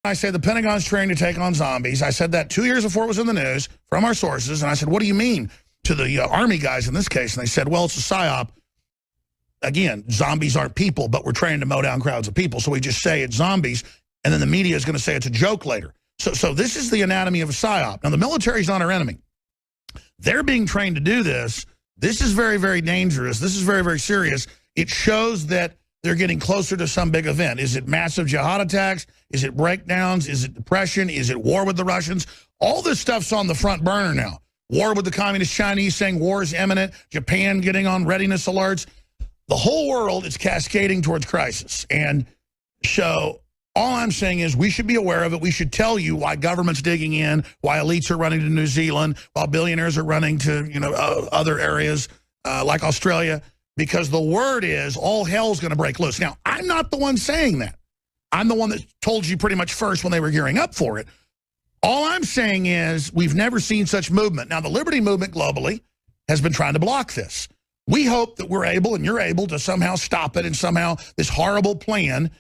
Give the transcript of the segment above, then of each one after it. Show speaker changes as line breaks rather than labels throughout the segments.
I say the Pentagon's trying to take on zombies. I said that 2 years before it was in the news from our sources. And I said, what do you mean to the Army guys in this case? And they said, well, it's a psyop. Again, zombies aren't people, but we're trying to mow down crowds of people. So we just say it's zombies. And then the media is going to say it's a joke later. So this is the anatomy of a psyop. Now, the military's not our enemy. They're being trained to do this. This is very, very dangerous. This is very, very serious. It shows that they're getting closer to some big event. Is it massive jihad attacks? Is it breakdowns? Is it depression? Is it war with the Russians? All this stuff's on the front burner now. War with the communist Chinese saying war is imminent. Japan getting on readiness alerts. The whole world is cascading towards crisis. And so all I'm saying is we should be aware of it. We should tell you why government's digging in, why elites are running to New Zealand, while billionaires are running to other areas like Australia. Because the word is all hell's going to break loose. Now, I'm not the one saying that. I'm the one that told you pretty much first when they were gearing up for it. All I'm saying is we've never seen such movement. Now, the Liberty Movement globally has been trying to block this. We hope that we're able and you're able to somehow stop it, and somehow this horrible plan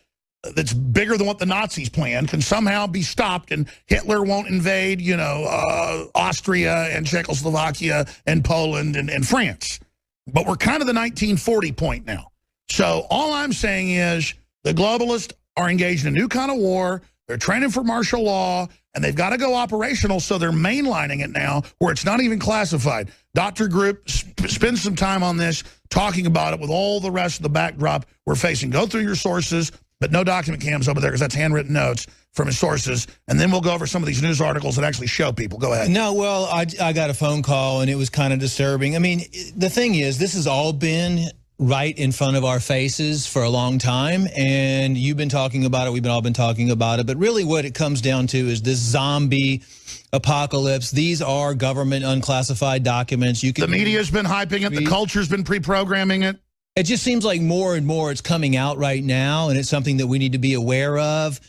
that's bigger than what the Nazis planned can somehow be stopped, and Hitler won't invade, Austria and Czechoslovakia and Poland and France. But we're kind of the 1940 point now. So all I'm saying is the globalists are engaged in a new kind of war. They're training for martial law, and they've got to go operational, so they're mainlining it now where it's not even classified. Dr. Group spends some time on this, talking about it with all the rest of the backdrop we're facing. Go through your sources, but no document cams over there because that's handwritten notes from his sources. And then we'll go over some of these news articles that actually show people. Go ahead.
No, well, I got a phone call, and it was kind of disturbing. I mean, the thing is, this has all been right in front of our faces for a long time, and you've been talking about it. We've all been talking about it. But really what it comes down to is this zombie apocalypse. These are government unclassified documents. The
media's been hyping it. The culture's been pre-programming it.
It just seems like more and more it's coming out right now, and it's something that we need to be aware of.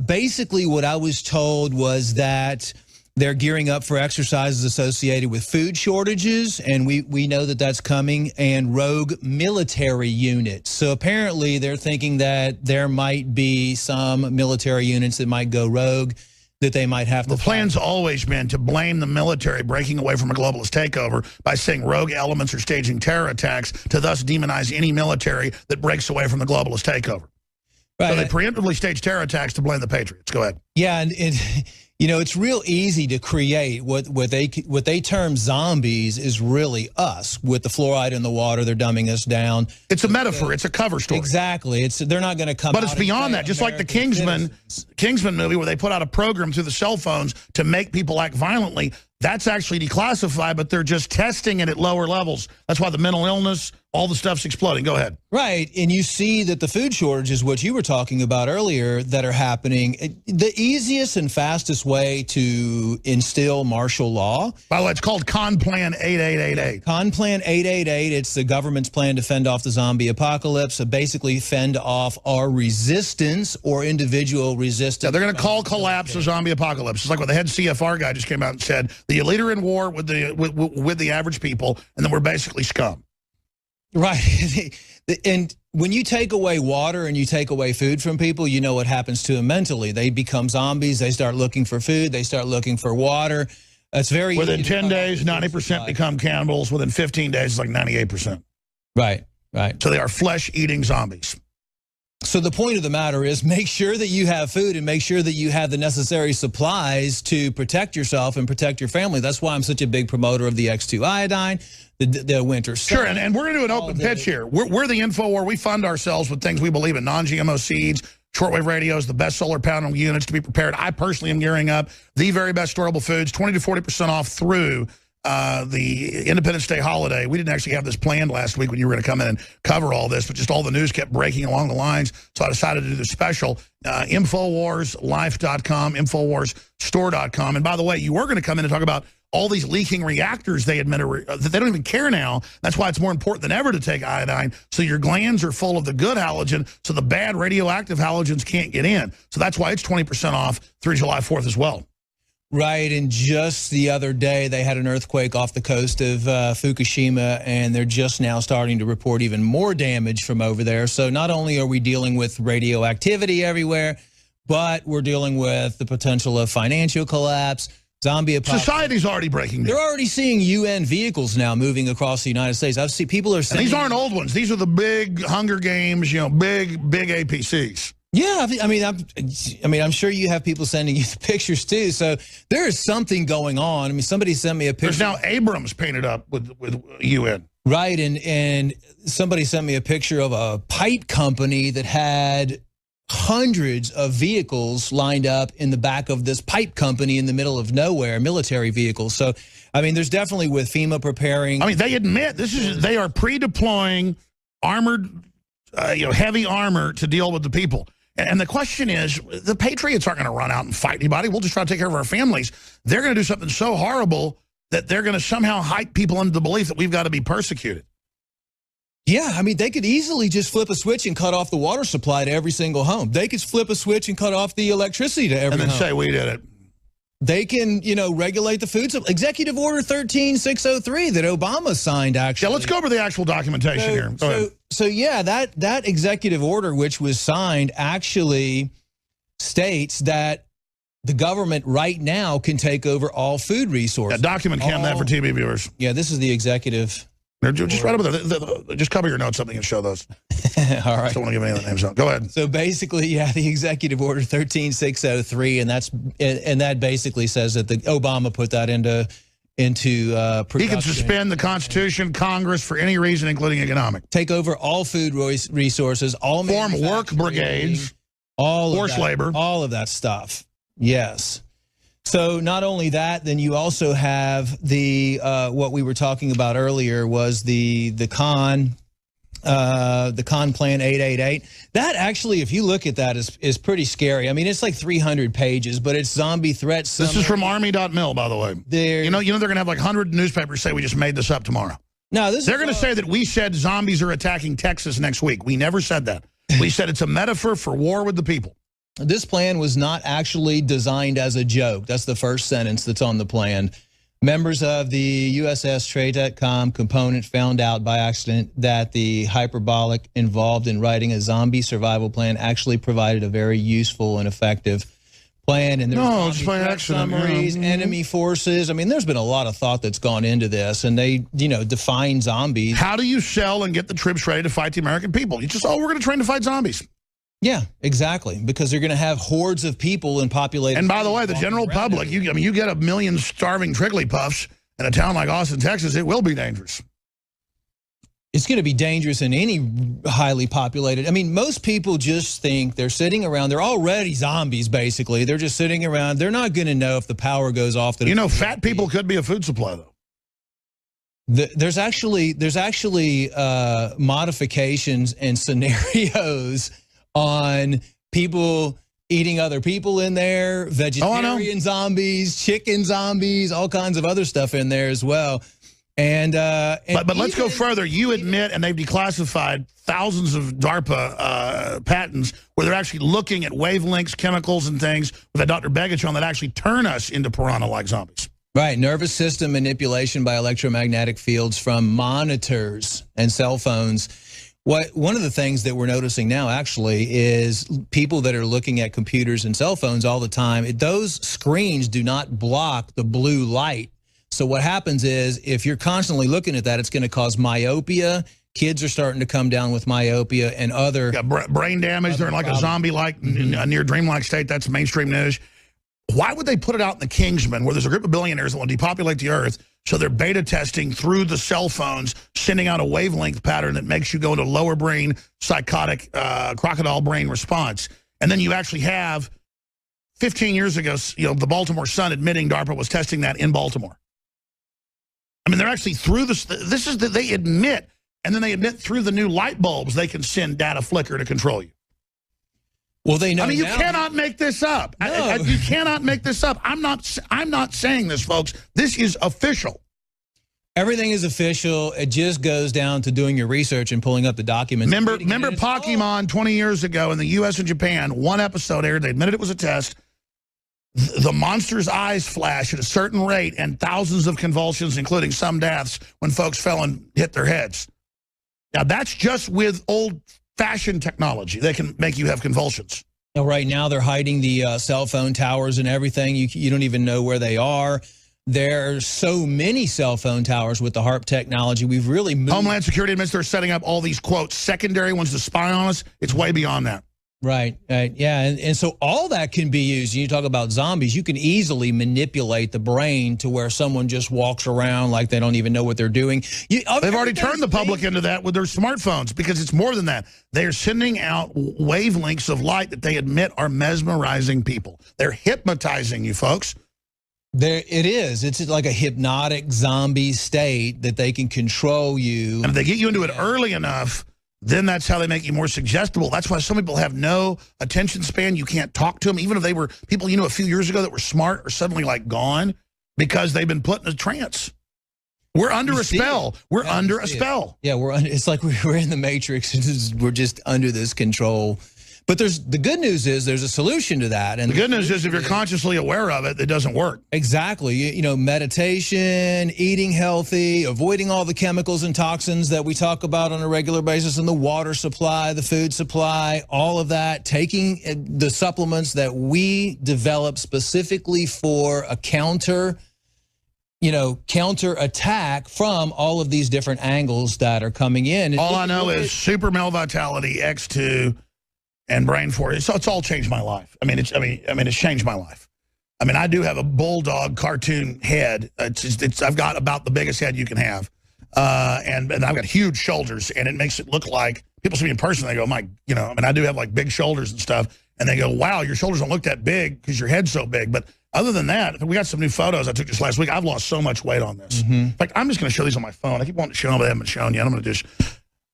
Basically, what I was told was that they're gearing up for exercises associated with food shortages, and we know that that's coming, and rogue military units. So apparently they're thinking that there might be some military units that might go rogue, that they might have to
The plan's always been to blame the military breaking away from a globalist takeover by saying rogue elements are staging terror attacks, to thus demonize any military that breaks away from the globalist takeover. Right. So they preemptively stage terror attacks to blame the Patriots. Go ahead.
Yeah, and it's real easy to create what they term zombies is really us. With the fluoride in the water, they're dumbing us down.
It's a metaphor. It's a cover story.
Exactly. They're not going to come.
But it's beyond that. Just like the Kingsman movie, where they put out a program through the cell phones to make people act violently. That's actually declassified, but they're just testing it at lower levels. That's why the mental illness, all the stuff's exploding. Go ahead.
Right, and you see that the food shortages, what you were talking about earlier, that are happening. The easiest and fastest way to instill martial law.
By the way, it's called CONPLAN 8888.
CONPLAN 888. It's the government's plan to fend off the zombie apocalypse, basically fend off our resistance or individual resistance.
Yeah, they're going to call collapse a zombie apocalypse. It's like what the head CFR guy just came out and said. The elite are in war with the average people, and then we're basically scum.
Right. And when you take away water and you take away food from people, you know what happens to them mentally. They become zombies. They start looking for food. They start looking for water. It's very
Within 10 days, 90% become cannibals. Within 15 days, it's like 98%.
Right, right.
So they are flesh-eating zombies.
So the point of the matter is make sure that you have food and make sure that you have the necessary supplies to protect yourself and protect your family. That's why I'm such a big promoter of the X2 iodine, the winter sun.
Sure, and we're going to do an open pitch here. We're the InfoWar. We fund ourselves with things we believe in: non-GMO seeds, shortwave radios, the best solar panel units to be prepared. I personally am gearing up the very best storable foods, 20 to 40% off through the Independence Day holiday. We didn't actually have this planned last week when you were going to come in and cover all this, but just all the news kept breaking along the lines. So I decided to do the special. InfoWarsLife.com, InfoWarsStore.com. And by the way, you were going to come in and talk about all these leaking reactors they admit that they don't even care now. That's why it's more important than ever to take iodine, so your glands are full of the good halogen, so the bad radioactive halogens can't get in. So that's why it's 20% off through July 4th as well.
Right, and just the other day, they had an earthquake off the coast of Fukushima, and they're just now starting to report even more damage from over there. So not only are we dealing with radioactivity everywhere, but we're dealing with the potential of financial collapse, zombie apocalypse.
Society's already breaking down.
They're already seeing UN vehicles now moving across the United States. I've seen people are saying
these aren't old ones. These are the big Hunger Games, big APCs.
Yeah, I mean, I'm sure you have people sending you the pictures too. So there is something going on. I mean, somebody sent me a picture.
There's now Abrams painted up with UN.
Right, and somebody sent me a picture of a pipe company that had hundreds of vehicles lined up in the back of this pipe company in the middle of nowhere, military vehicles. So, I mean, there's definitely with FEMA preparing.
I mean, they admit they are pre-deploying armored, heavy armor to deal with the people. And the question is, the Patriots aren't going to run out and fight anybody. We'll just try to take care of our families. They're going to do something so horrible that they're going to somehow hype people into the belief that we've got to be persecuted.
Yeah, I mean, they could easily just flip a switch and cut off the water supply to every single home. They could flip a switch and cut off the electricity to every home.
And then say we did it.
They can, regulate the food supply. Executive Order 13603 that Obama signed, actually.
Yeah, let's go over the actual documentation here. Go ahead.
So yeah, that executive order, which was signed, actually states that the government right now can take over all food resources.
Yeah, document cam that for TV viewers.
Yeah, this is the executive.
Just right over there. Just cover your notes, something, and show those.
All right.
Don't want to give any of the names out. Go ahead.
So basically, yeah, the Executive Order 13603, and that basically says that the Obama put that into production.
He can suspend the Constitution, Congress for any reason, including economic.
Take over all food resources, all
form work brigades, forced labor,
all of that stuff. Yes. So not only that, then you also have the what we were talking about earlier was the Con Plan 888. That actually, if you look at that, is pretty scary. I mean, it's like 300 pages, but it's zombie threats.
This is from Army.mil, by the way. You know they're going to have like 100 newspapers say we just made this up tomorrow.
No,
they're going to say that we said zombies are attacking Texas next week. We never said that. We said it's a metaphor for war with the people.
This plan was not actually designed as a joke. That's the first sentence that's on the plan. Members of the USS Trade.com component found out by accident that the hyperbolic involved in writing a zombie survival plan actually provided a very useful and effective plan. And there's summaries, enemy forces. I mean, there's been a lot of thought that's gone into this, and they, define zombies.
How do you sell and get the troops ready to fight the American people? You just, we're going to train to fight zombies.
Yeah, exactly, because they're going to have hordes of people in populated.
And by the way, the general public, you get 1 million starving Trigglypuffs in a town like Austin, Texas, it will be dangerous.
It's going to be dangerous in any highly populated. I mean, most people just think they're sitting around. They're already zombies, basically. They're just sitting around. They're not going to know if the power goes off.
Fat people could be a food supply, though.
There's actually modifications and scenarios on people eating other people in there, vegetarian zombies, chicken zombies, all kinds of other stuff in there as well. But
let's go further. You admit, and they've declassified thousands of DARPA patents where they're actually looking at wavelengths, chemicals, and things with that Dr. Begich on that actually turn us into piranha-like zombies.
Right, nervous system manipulation by electromagnetic fields from monitors and cell phones. One of the things that we're noticing now actually is people that are looking at computers and cell phones all the time, those screens do not block the blue light. So what happens is if you're constantly looking at that, it's going to cause myopia. Kids are starting to come down with myopia and other
brain damage. They're in like a zombie-like, a near dreamlike state. That's mainstream news. Why would they put it out in the Kingsman where there's a group of billionaires that want to depopulate the earth? So they're beta testing through the cell phones, sending out a wavelength pattern that makes you go into lower brain, psychotic, crocodile brain response. And then you actually have, 15 years ago, the Baltimore Sun admitting DARPA was testing that in Baltimore. I mean, they're actually through this. They admit, and then they admit through the new light bulbs, they can send data flicker to control you.
Well, they know.
I mean, you cannot make this up.
No.
You cannot make this up. I'm not saying this, folks. This is official.
Everything is official. It just goes down to doing your research and pulling up the documents.
Remember Pokemon 20 years ago in the U.S. and Japan, one episode aired. They admitted it was a test. The monster's eyes flash at a certain rate and thousands of convulsions, including some deaths, when folks fell and hit their heads. Now, that's just with old-fashioned technology. They can make you have convulsions.
Right now, they're hiding the cell phone towers and everything. You don't even know where they are. There's so many cell phone towers with the HAARP technology. We've really moved.
Homeland Security admits they're setting up all these, quote, secondary ones to spy on us. It's way beyond that.
Right. Yeah. And so all that can be used. You talk about zombies. You can easily manipulate the brain to where someone just walks around like they don't even know what they're doing.
They've already turned the public into that with their smartphones, because it's more than that. They are sending out wavelengths of light that they admit are mesmerizing people. They're hypnotizing you, folks.
There it is. It's like a hypnotic zombie state that they can control you.
And if they get you into it early enough, then that's how they make you more suggestible. That's why some people have no attention span. You can't talk to them. Even if they were people you know a few years ago that were smart are suddenly like gone because they've been put in a trance. We're under a spell. We're under a spell.
Yeah, it's like we're in the Matrix. We're just under this control. But the good news is there's a solution to that. And
the good news is if you're consciously aware of it, it doesn't work.
Exactly. You know, meditation, eating healthy, avoiding all the chemicals and toxins that we talk about on a regular basis in the water supply, the food supply, all of that, taking the supplements that we develop specifically for a counter attack from all of these different angles that are coming in.
All I know is Super Male Vitality, X2, and Brain Force. So it's all changed my life. It's changed my life. I do have a bulldog cartoon head. I've got about the biggest head you can have, and I've got huge shoulders, and it makes it look like people see me in person. They go, I do have like big shoulders and stuff, and they go, wow, your shoulders don't look that big because your head's so big. But other than that, we got some new photos I took just last week. I've lost so much weight on this. In fact, I'm just going to show these on my phone. I keep wanting to show them, but I haven't shown yet. I'm going to just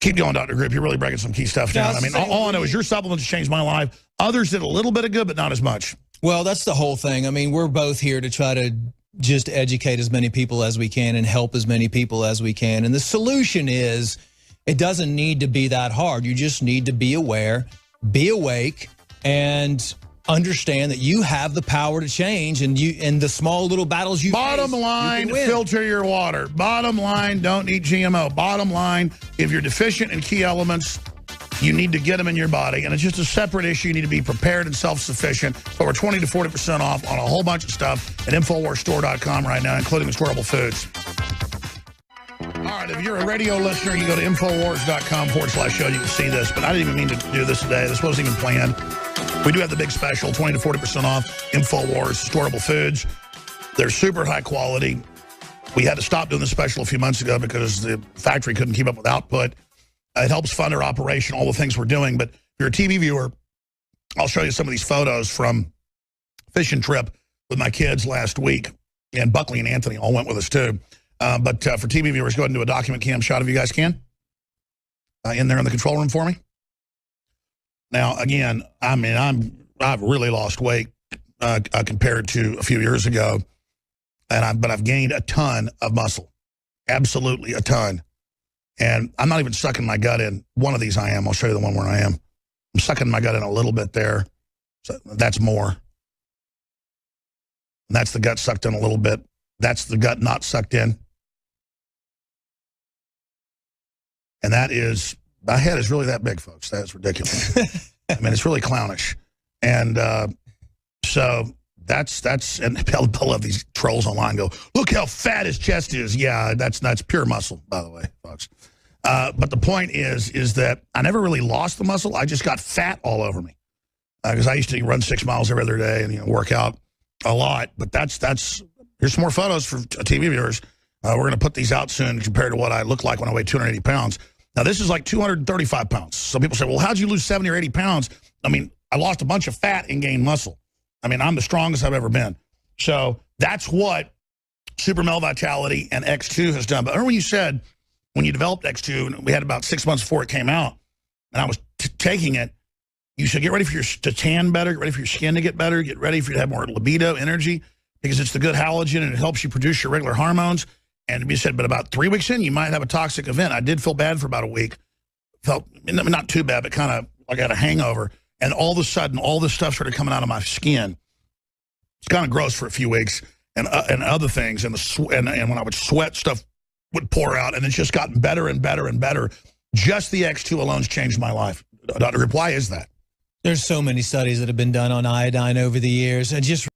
keep going, Dr. Grip. You're really breaking some key stuff down. All I know is your supplements changed my life. Others did a little bit of good, but not as much.
Well, that's the whole thing. We're both here to try to just educate as many people as we can and help as many people as we can. And the solution is it doesn't need to be that hard. You just need to be aware, be awake, and understand that you have the power to change, and the small little battles you
Bottom line, filter your water. Bottom line, don't eat GMO. Bottom line, if you're deficient in key elements, you need to get them in your body, and it's just a separate issue. You need to be prepared and self-sufficient. So we're 20 to 40% off on a whole bunch of stuff at InfoWarsStore.com right now, including the Squirrable Foods. All right, if you're a radio listener, you go to InfoWars.com/show. You can see this, but I didn't even mean to do this today. This wasn't even planned. We do have the big special, 20 to 40% off InfoWars Storable Foods. They're super high quality. We had to stop doing the special a few months ago because the factory couldn't keep up with output. It helps fund our operation, all the things we're doing. But if you're a TV viewer, I'll show you some of these photos from fishing trip with my kids last week. And Buckley and Anthony all went with us too. But for TV viewers, go ahead and do a document cam shot if you guys can. In there in the control room for me. Now, again, I've really lost weight compared to a few years ago, but I've gained a ton of muscle, absolutely a ton. And I'm not even sucking my gut in. One of these I am. I'll show you the one where I am. I'm sucking my gut in a little bit there. So that's more. And that's the gut sucked in a little bit. That's the gut not sucked in. And that is, my head is really that big, folks. That's ridiculous. It's really clownish. And so that's, and I love these trolls online go, look how fat his chest is. Yeah, that's pure muscle, by the way, folks. But the point is that I never really lost the muscle. I just got fat all over me. Because I used to run 6 miles every other day and work out a lot. But here's some more photos for TV viewers. We're going to put these out soon compared to what I look like when I weigh 280 pounds. Now, this is like 235 pounds. So people say, well, how'd you lose 70 or 80 pounds? I lost a bunch of fat and gained muscle. I'm the strongest I've ever been. So that's what Super Male Vitality and X2 has done. But remember when you said, when you developed X2, and we had about 6 months before it came out, and I was taking it, you should get ready for to tan better, get ready for your skin to get better, get ready for you to have more libido, energy, because it's the good halogen and it helps you produce your regular hormones. And you said, but about 3 weeks in, you might have a toxic event. I did feel bad for about a week. Felt not too bad, but kind of like I had a hangover. And all of a sudden, all this stuff started coming out of my skin. It's kind of gross for a few weeks, and other things. And when I would sweat, stuff would pour out, and it's just gotten better and better and better. Just the X2 alone's changed my life. Dr. Grip, why is that?
There's so many studies that have been done on iodine over the years, and just